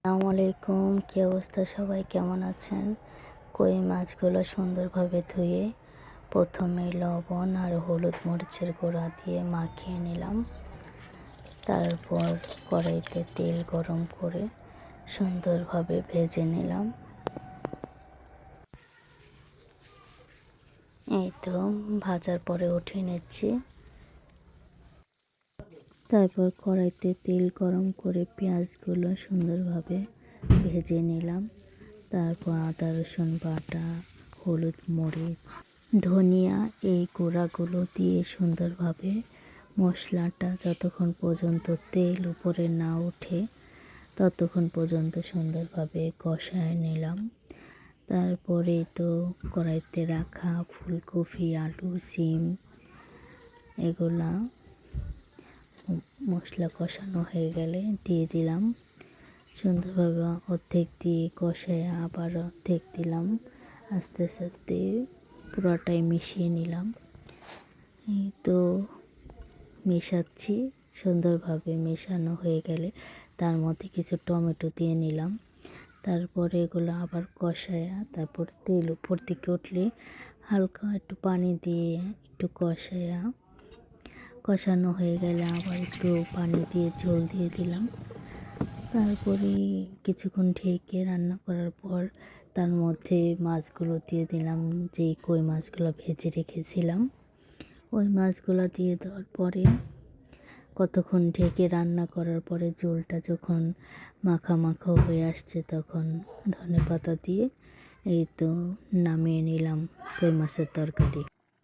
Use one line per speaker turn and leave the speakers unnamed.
আসসালামু আলাইকুম, কী অবস্থা? সবাই কেমন আছেন? কই মাছগুলো সুন্দরভাবে ধুয়ে প্রথমে লবণ আর হলুদ মরিচের গুঁড়া দিয়ে মাখিয়ে নিলাম। তারপর কড়াইতে তেল গরম করে সুন্দরভাবে ভেজে নিলাম। এই তো ভাজার পরে উঠিয়ে নিচ্ছি। তারপর কড়াইতে তেল গরম করে পেঁয়াজগুলো সুন্দরভাবে ভেজে নিলাম। তারপর আদা রসুন বাটা, হলুদ মরিচ, ধনিয়া এই গুঁড়াগুলো দিয়ে সুন্দরভাবে মশলাটা যতক্ষণ পর্যন্ত তেল উপরে না ওঠে ততক্ষণ পর্যন্ত সুন্দরভাবে কষায় নিলাম। তারপরে তো কড়াইতে রাখা ফুলকপি, আলু, সিম এগুলা মশলা কষানো হয়ে গেলে দিয়ে দিলাম। সুন্দরভাবে অর্ধেক দিয়ে কষায় আবার অর্ধেক দিলাম। আস্তে আস্তে পুরোটাই মিশিয়ে নিলাম। এই তো মেশাচ্ছি। সুন্দরভাবে মেশানো হয়ে গেলে তার মধ্যে কিছু টমেটো দিয়ে নিলাম। তারপরে এগুলো আবার কষায়া তারপর তেল উপর দিকে উঠলে হালকা একটু পানি দিয়ে একটু কষানো হয়ে গেলে আবার একটু পানি দিয়ে ঝোল দিয়ে দিলাম। তারপরে কিছুক্ষণ ঢেকে রান্না করার পর তার মধ্যে মাছগুলো দিয়ে দিলাম, যে কই মাছগুলো ভেজে রেখেছিলাম। ওই মাছগুলো দিয়ে দেওয়ার পরে কতক্ষণ ঢেকে রান্না করার পরে ঝোলটা যখন মাখা মাখা হয়ে আসছে তখন ধনেপাতা দিয়ে এই তো নামিয়ে নিলাম কই মাছের তরকারি।